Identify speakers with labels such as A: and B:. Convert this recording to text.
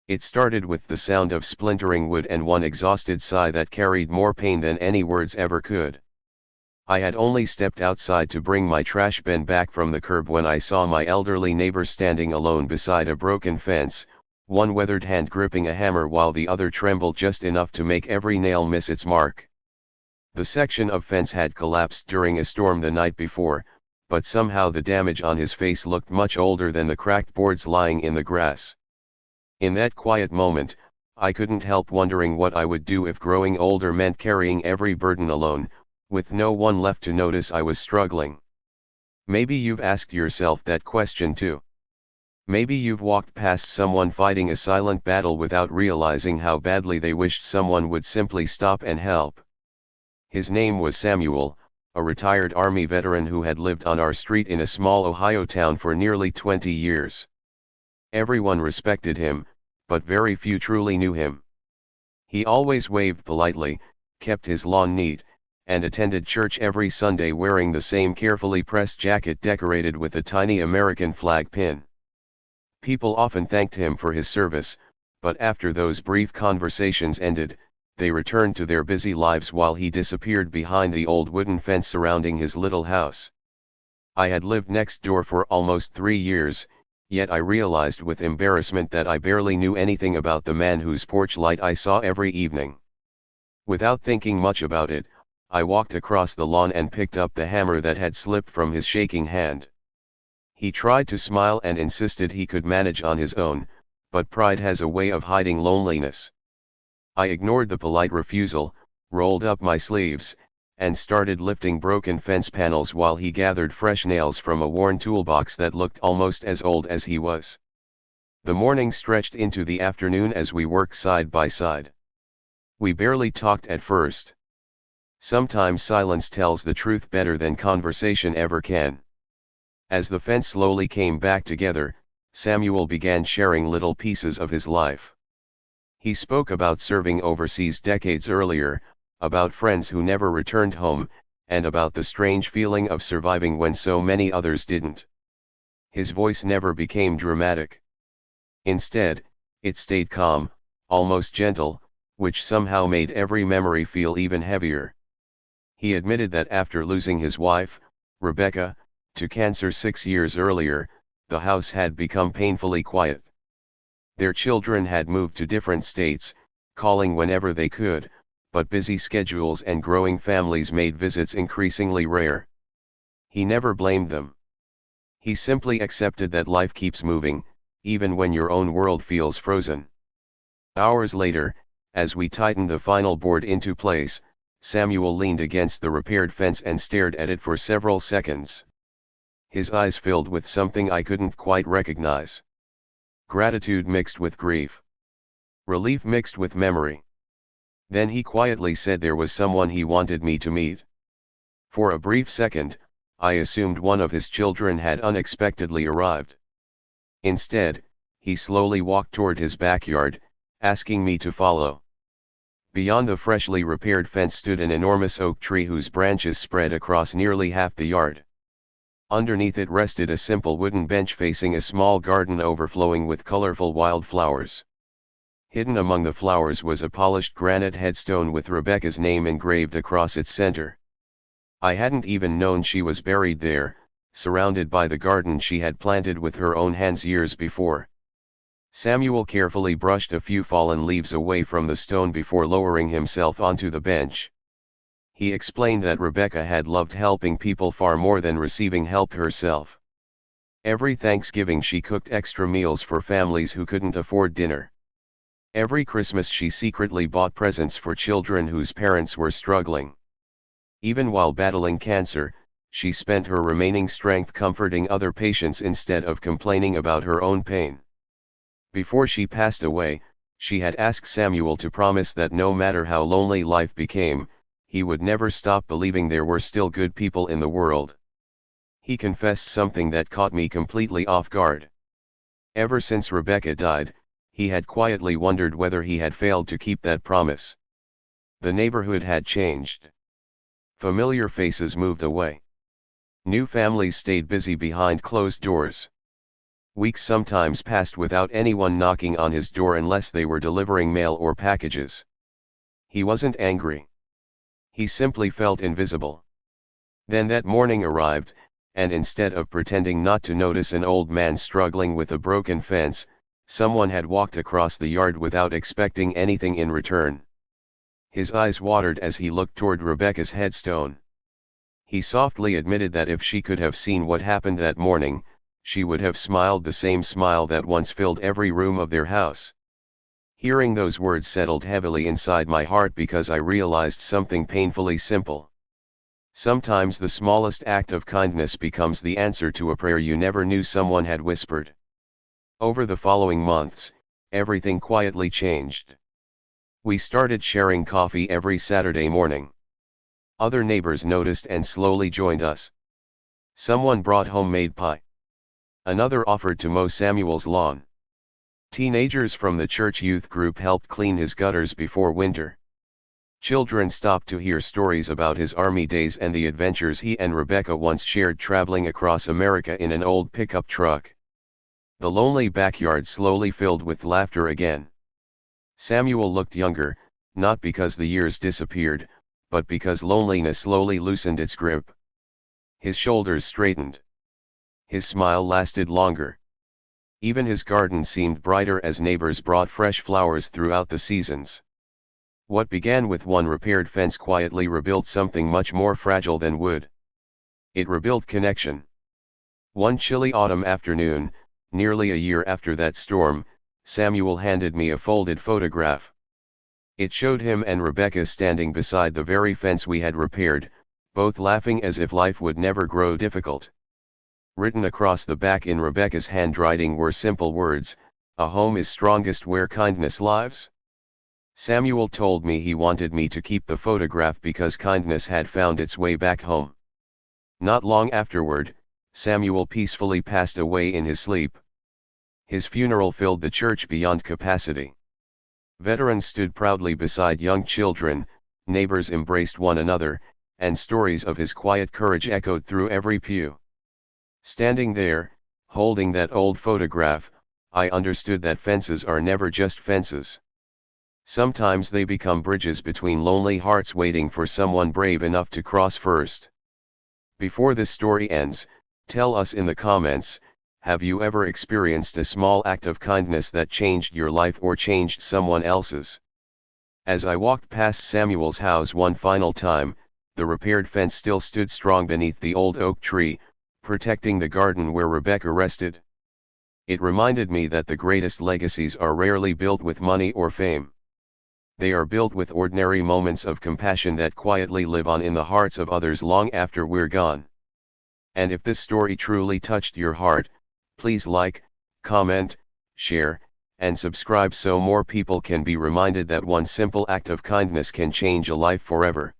A: It started with the sound of splintering wood and one exhausted sigh that carried more pain than any words ever could. I had only stepped outside to bring my trash bin back from the curb when I saw my elderly neighbor standing alone beside a broken fence, one weathered hand gripping a hammer while the other trembled just enough to make every nail miss its mark. The section of fence had collapsed during a storm the night before, but somehow the damage on his face looked much older than the cracked boards lying in the grass. In that quiet moment, I couldn't help wondering what I would do if growing older meant carrying every burden alone, with no one left to notice I was struggling. Maybe you've asked yourself that question too. Maybe you've walked past someone fighting a silent battle without realizing how badly they wished someone would simply stop and help. His name was Samuel, a retired Army veteran who had lived on our street in a small Ohio town for nearly 20 years. Everyone respected him, but very few truly knew him. He always waved politely, kept his lawn neat, and attended church every Sunday wearing the same carefully pressed jacket decorated with a tiny American flag pin. People often thanked him for his service, but after those brief conversations ended, they returned to their busy lives while he disappeared behind the old wooden fence surrounding his little house. I had lived next door for almost 3 years, yet I realized with embarrassment that I barely knew anything about the man whose porch light I saw every evening. Without thinking much about it, I walked across the lawn and picked up the hammer that had slipped from his shaking hand. He tried to smile and insisted he could manage on his own, but pride has a way of hiding loneliness. I ignored the polite refusal, rolled up my sleeves, and started lifting broken fence panels while he gathered fresh nails from a worn toolbox that looked almost as old as he was. The morning stretched into the afternoon as we worked side by side. We barely talked at first. Sometimes silence tells the truth better than conversation ever can. As the fence slowly came back together, Samuel began sharing little pieces of his life. He spoke about serving overseas decades earlier, about friends who never returned home, and about the strange feeling of surviving when so many others didn't. His voice never became dramatic. Instead, it stayed calm, almost gentle, which somehow made every memory feel even heavier. He admitted that after losing his wife, Rebecca, to cancer 6 years earlier, the house had become painfully quiet. Their children had moved to different states, calling whenever they could, but busy schedules and growing families made visits increasingly rare. He never blamed them. He simply accepted that life keeps moving, even when your own world feels frozen. Hours later, as we tightened the final board into place, Samuel leaned against the repaired fence and stared at it for several seconds. His eyes filled with something I couldn't quite recognize. Gratitude mixed with grief. Relief mixed with memory. Then he quietly said there was someone he wanted me to meet. For a brief second, I assumed one of his children had unexpectedly arrived. Instead, he slowly walked toward his backyard, asking me to follow. Beyond the freshly repaired fence stood an enormous oak tree whose branches spread across nearly half the yard. Underneath it rested a simple wooden bench facing a small garden overflowing with colorful wildflowers. Hidden among the flowers was a polished granite headstone with Rebecca's name engraved across its center. I hadn't even known she was buried there, surrounded by the garden she had planted with her own hands years before. Samuel carefully brushed a few fallen leaves away from the stone before lowering himself onto the bench. He explained that Rebecca had loved helping people far more than receiving help herself. Every Thanksgiving she cooked extra meals for families who couldn't afford dinner. Every Christmas she secretly bought presents for children whose parents were struggling. Even while battling cancer, she spent her remaining strength comforting other patients instead of complaining about her own pain. Before she passed away, she had asked Samuel to promise that no matter how lonely life became, he would never stop believing there were still good people in the world. He confessed something that caught me completely off guard. Ever since Rebecca died, he had quietly wondered whether he had failed to keep that promise. The neighborhood had changed. Familiar faces moved away. New families stayed busy behind closed doors. Weeks sometimes passed without anyone knocking on his door unless they were delivering mail or packages. He wasn't angry. He simply felt invisible. Then that morning arrived, and instead of pretending not to notice an old man struggling with a broken fence, someone had walked across the yard without expecting anything in return. His eyes watered as he looked toward Rebecca's headstone. He softly admitted that if she could have seen what happened that morning, she would have smiled the same smile that once filled every room of their house. Hearing those words settled heavily inside my heart because I realized something painfully simple. Sometimes the smallest act of kindness becomes the answer to a prayer you never knew someone had whispered. Over the following months, everything quietly changed. We started sharing coffee every Saturday morning. Other neighbors noticed and slowly joined us. Someone brought homemade pie. Another offered to mow Samuel's lawn. Teenagers from the church youth group helped clean his gutters before winter. Children stopped to hear stories about his army days and the adventures he and Rebecca once shared traveling across America in an old pickup truck. The lonely backyard slowly filled with laughter again. Samuel looked younger, not because the years disappeared, but because loneliness slowly loosened its grip. His shoulders straightened. His smile lasted longer. Even his garden seemed brighter as neighbors brought fresh flowers throughout the seasons. What began with one repaired fence quietly rebuilt something much more fragile than wood. It rebuilt connection. One chilly autumn afternoon, nearly a year after that storm, Samuel handed me a folded photograph. It showed him and Rebecca standing beside the very fence we had repaired, both laughing as if life would never grow difficult. Written across the back in Rebecca's handwriting were simple words, "A home is strongest where kindness lives." Samuel told me he wanted me to keep the photograph because kindness had found its way back home. Not long afterward, Samuel peacefully passed away in his sleep. His funeral filled the church beyond capacity. Veterans stood proudly beside young children, neighbors embraced one another, and stories of his quiet courage echoed through every pew. Standing there, holding that old photograph, I understood that fences are never just fences. Sometimes they become bridges between lonely hearts waiting for someone brave enough to cross first. Before this story ends, tell us in the comments, have you ever experienced a small act of kindness that changed your life or changed someone else's? As I walked past Samuel's house one final time, the repaired fence still stood strong beneath the old oak tree, protecting the garden where Rebecca rested. It reminded me that the greatest legacies are rarely built with money or fame. They are built with ordinary moments of compassion that quietly live on in the hearts of others long after we're gone. And if this story truly touched your heart, please like, comment, share, and subscribe so more people can be reminded that one simple act of kindness can change a life forever.